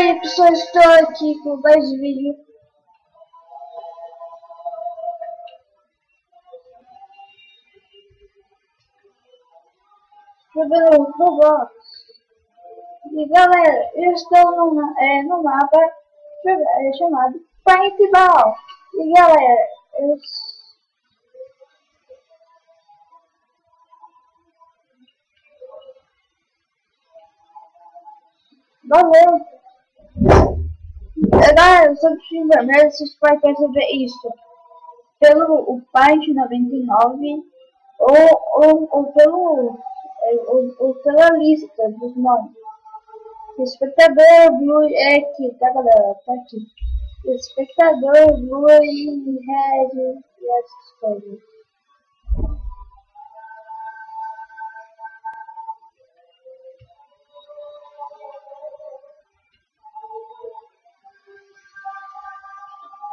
aí, pessoal, estou aqui com mais vídeo. Jogando Roblox. E galera, eu estou no mapa chamado Paintball. E galera, valeu! Galera, eu sou do time vermelho, vocês podem perceber isso pelo o Paint 99 ou pela lista dos nomes. Espectador, Blue é aqui, tá galera? Tá aqui. Espectador, Blue e Red e essas coisas.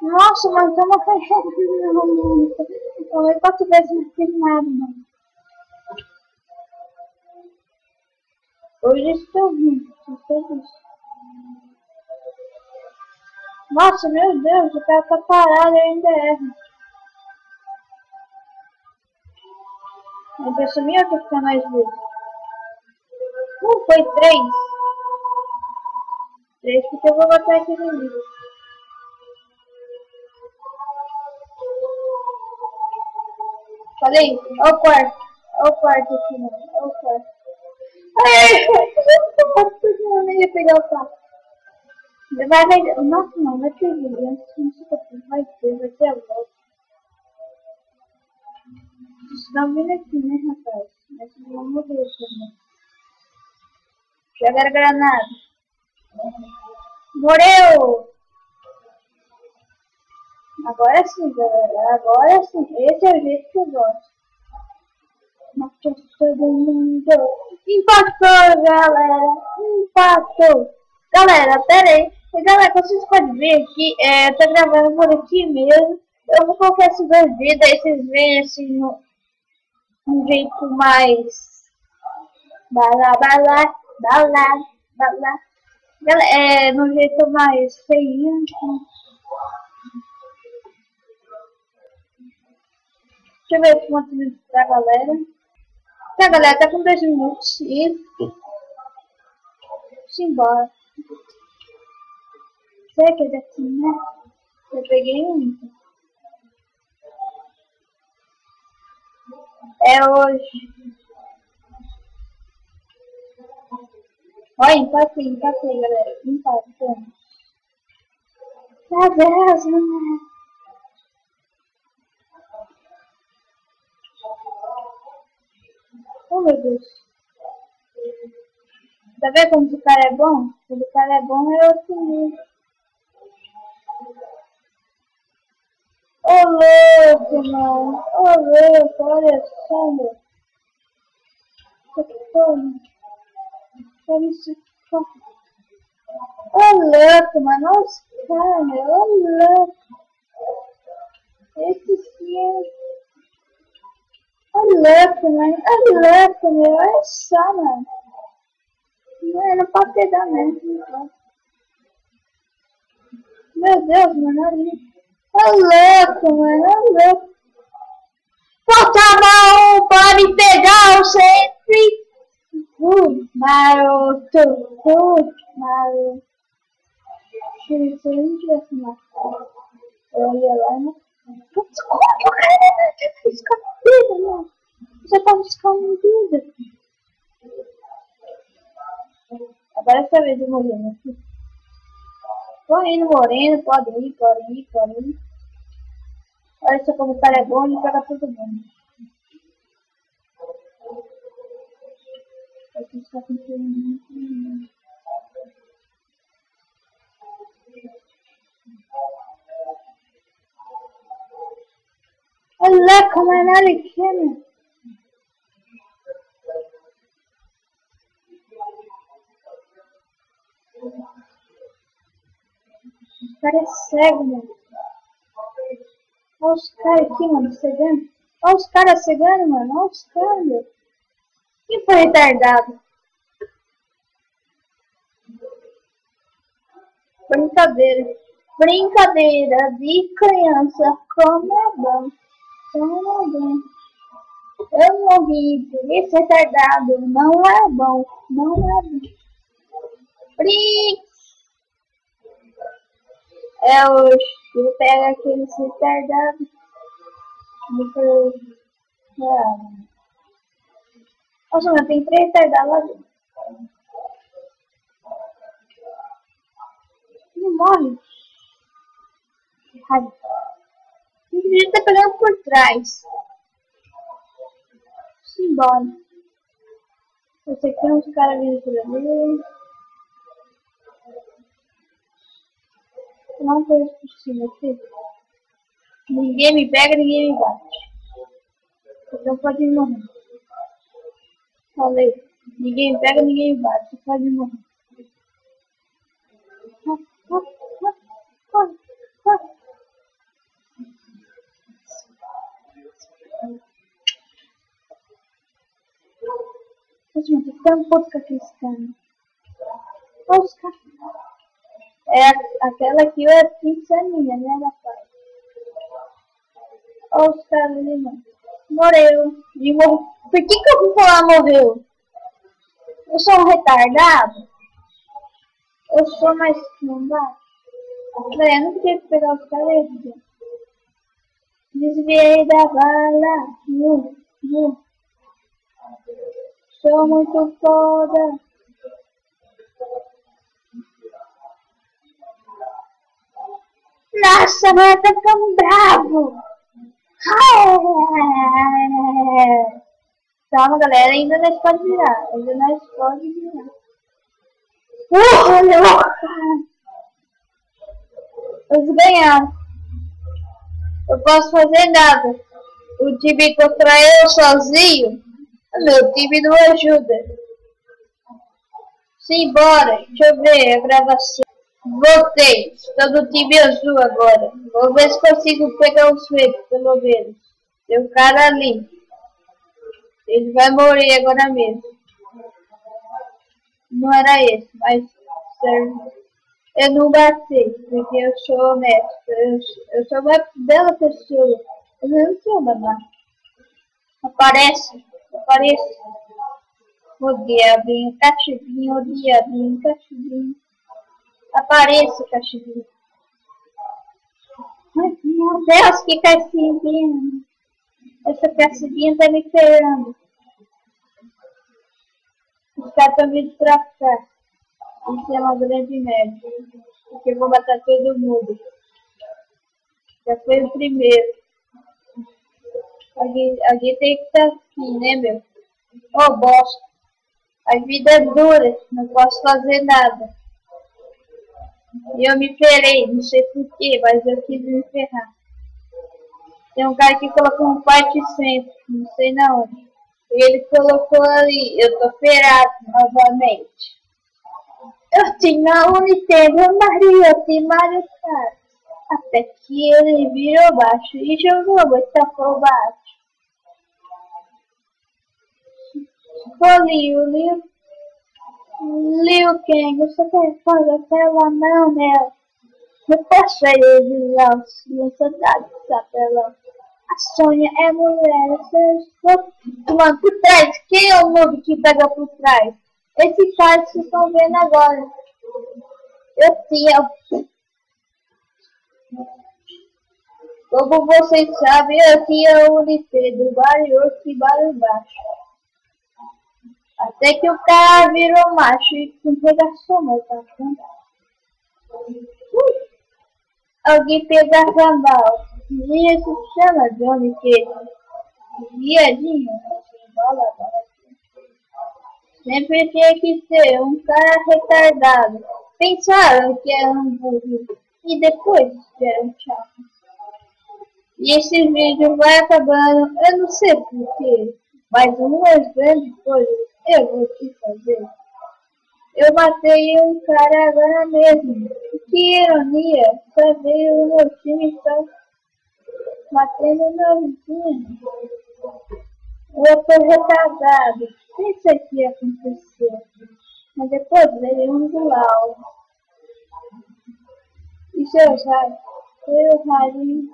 Nossa, mas eu não fechei. Eu é 4 vezes não fiz nada, mano. Hoje estou vindo. Nossa, meu Deus, o cara tá parado e ainda erra. A pessoa minha que fica mais vezes. Foi 3. 3 porque eu vou botar aqui no livro. Falei, olha o quarto. Olha o quarto aqui, mano. Olha o quarto. Ai, eu nem ia pegar o carro. Vai, nossa, não, vai ter vídeo. Vai ter a volta. Vocês estão vindo aqui, né, rapaz? Mas não morrer também. Jogar granada. Morreu! Agora sim, galera. Agora sim. Esse é o jeito que eu gosto. Matou todo mundo. Empatou, galera. Empatou. Galera, pera aí. Galera, vocês podem ver que eu tô gravando por aqui mesmo. Eu vou colocar esses 2 vídeos. Aí vocês veem assim no jeito mais. Balá. Galera, no jeito mais feinho. Deixa eu ver quanto minutos da galera. Tá, galera, tá com 2 minutos e simbora. Será que é daqui, né? Eu peguei um. É hoje. Olha, empatei, galera. Empatando. Tá vendo? Oh, meu Deus. Tá vendo como o cara é bom? Quando o cara é bom, é outro nível. Ô, louco, mano. Ô, louco, olha só, meu. Que porra. Olha isso. Ô, louco, mano. Olha os caras, meu. Ô, louco. Esse sim. Olha louco, mano. Olha louco, meu. Olha só, mano. Não pode pegar mesmo. Meu Deus, mano. Olha louco, mano. Olha louco. Bota a mão, pode pegar o sempre. Maroto. Se eu não tivesse matado, eu ia lá e não. Putz, como que o cara não escondido, mano? Já tava escondido. Agora essa vez eu morrendo aqui. Tô indo moreno, pode ir. Olha só como o cara é bom, ele pega todo mundo. Aqui está com olha como é na liquina. O cara é cego, mano. Olha os caras aqui, mano, cegando. Olha os caras cegando, mano. Olha os caras, meu. Quem foi retardado? brincadeira. Brincadeira de criança, como é bom, como é bom. Eu morri por esse retardado, não é bom, não é bom. É hoje, eu pego aqueles retardados. Nossa, mas tem 3 retardados lá dentro. Não morre. Que raiva. A gente tá pegando por trás. Simbora. Eu sei que tem uns caras vindo por ali. Tem uma coisa por cima aqui. Ninguém me pega, ninguém me bate. Então pode morrer. Falei. Ninguém me pega, ninguém me bate. Você pode morrer. Nossa, mas tô ficando puto com aqueles caras. Olha os caras. É aquela que é pizza minha, né, rapaz? Olha os caras ali, mano. Morreu. E morreu. Por que eu vou falar morreu? Eu sou um retardado? Eu sou mais que não dá? Eu não tinha que pegar os caras aí. Desviei da bala. Sou muito foda. Nossa, mas tá ficando bravo. Calma, galera, ainda nós pode virar. Olha lá. Vamos ganhar. Eu posso fazer nada. O time contra eu sozinho. Meu time não ajuda. Simbora. Deixa eu ver a gravação. Voltei. Estou no time azul agora. Vou ver se consigo pegar os feitos, pelo menos. Tem um cara ali. Ele vai morrer agora mesmo. Não era esse, mas eu não bati, porque eu sou honesto. Eu sou uma bela pessoa. Eu não sou babá. Aparece. O diabinho, cachorrinho, o diabinho, cachorrinho. Apareça, cachorrinho. Ai, meu Deus, que cachorrinho. Essa cachorrinha tá me esperando. Os caras estão vindo pra cá. Isso é uma grande merda. Porque eu vou matar todo mundo. Já foi o primeiro. Alguém tem que estar aqui, né, meu? Oh, bosta. A vida é dura. Não posso fazer nada. E eu me ferrei. Não sei porquê, mas eu quis me ferrar. Tem um cara que colocou um parte centro. Não sei na onde. Ele colocou ali. Eu tô ferrado novamente. Eu tinha um Nintendo Mario, eu tinha Mario Kart. Até que ele virou baixo e jogou muita por baixo. Liu Kang, você quer fazer pela não, meu? Não posso ele virar o soldado do chapelão. A Sônia é mulher, mano, por trás. Quem é o noob que pega por trás? Esse cara que vocês estão vendo agora. Eu tinha. Como vocês sabem, eu tinha o Nintendo Mario e Mario baixo. Até que o cara virou macho e regaçou meu cartão. Alguém pegava mal. E isso se chama Johnny Cage. Viadinho. Sempre tinha que ter um cara retardado. Pensaram que era um burro. E depois eram chato. E esse vídeo vai acabando. Eu não sei porquê. Mas umas grandes coisas eu vou te fazer. Eu matei um cara agora mesmo. Que ironia. Só veio o meu time só matando meu vizinho. Eu tô retardado. Pensei que ia acontecer. Mas depois veio um dual. E seus raios? Seus rarinhos.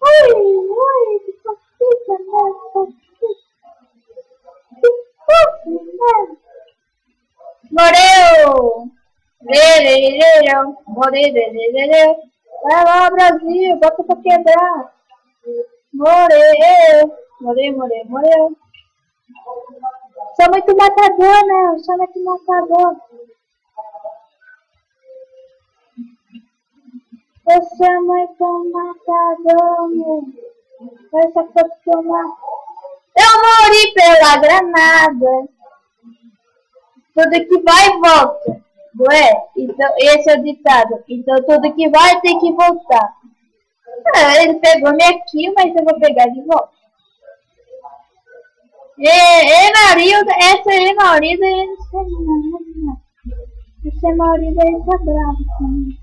Oi, que fofinha, né? Que fofinha, né? Morreu! Morreu! Vai lá, Brasil, bota pra quebrar! Morreu! Sou muito matador, né? Sou muito matador. Você é muito matador, meu. Vai se acostumar. Eu morri pela granada. Tudo que vai, volta. Ué, então esse é o ditado. Então tudo que vai tem que voltar. Ah, ele pegou minha kill, mas eu vou pegar de volta. Marilda, essa é Marilda, essa é Marilda, ele tá bravo comigo.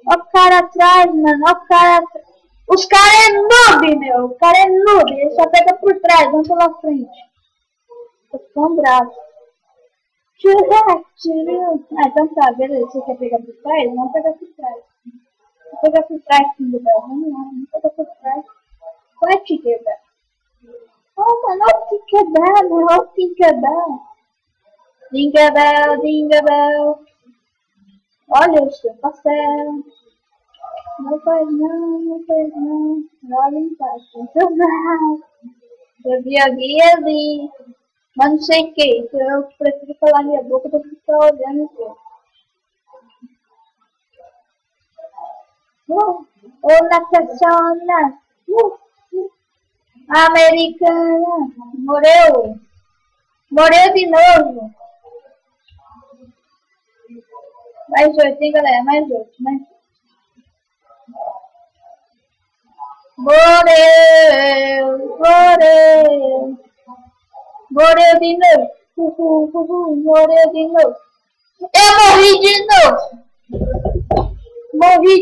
Olha o cara atrás, mano, olha o cara atrás. Os caras é noob, meu, o cara é noob, ele só pega por trás, não pela frente. Tô tão bravo. Ah, então tá, beleza, você quer pegar por trás? Vamos pegar por trás. Vou pegar por trás, filho da vamos lá, vamos pegar por trás. Vai te quebrar. Oh, mano, olha o que quebrar, né? Olha o que quebrar. Dinga bell. Olha o seu pastel. Não faz não. Robin faz não. Eu vi alguém ali. Mas não sei quem, então eu prefiro falar minha boca do que ficar olhando o seu. Natasha. Americana. Morreu de novo. Mais 8, hein, galera? Mais 8. Morreu de novo. Morreu de novo. Eu morri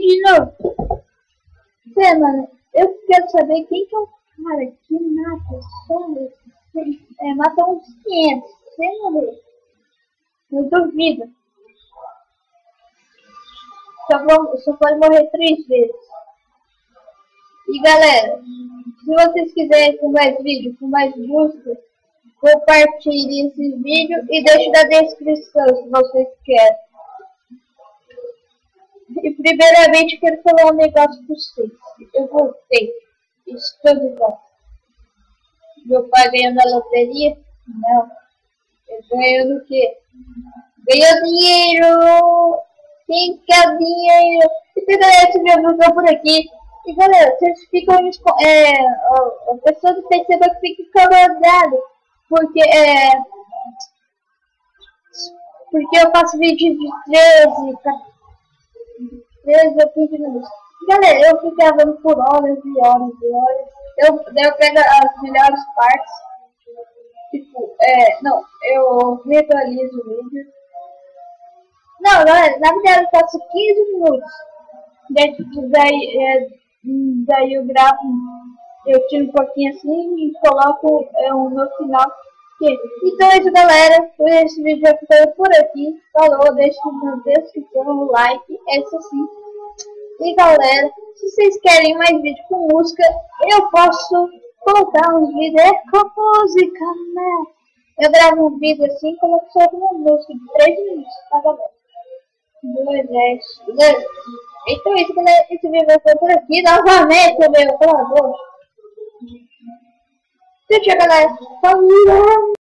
de novo. Sei, mano. Eu quero saber quem que é o cara que mata só mata uns 500. Sem morrer. Eu duvido. Só pode morrer 3 vezes. E galera, se vocês quiserem com mais vídeos, com mais buscas, compartilhe esse vídeo e deixe na descrição se vocês querem. E primeiramente quero falar um negócio para vocês. Eu voltei. Estou de volta. Meu pai ganhou na loteria? Não. Ele ganhou no quê? Ganhou dinheiro! Quem quer dinheiro? E galera, esse meu vídeo por aqui. E galera, vocês ficam a pessoa do Facebook fica incomodada porque eu faço vídeo de 13 ou 15 minutos. Galera, eu fico gravando por horas e horas. Eu pego as melhores partes. Tipo, eu reatualizo o vídeo. Não, galera, na verdade eu faço 15 minutos. Daí eu gravo, eu tiro um pouquinho assim e coloco no final. Então é isso, galera. Esse vídeo vai ficar por aqui. Falou, deixe na descrição o like, essa sim. E galera, se vocês querem mais vídeo com música, eu posso colocar uns vídeos com música, né? Eu gravo um vídeo assim, coloco só uma música de 3 minutos, tá galera? 2, 10, beleza? Então é isso, galera. Esse vídeo vai ficar por aqui. Novamente, meu, pelo amor. Tchau, galera. Falou!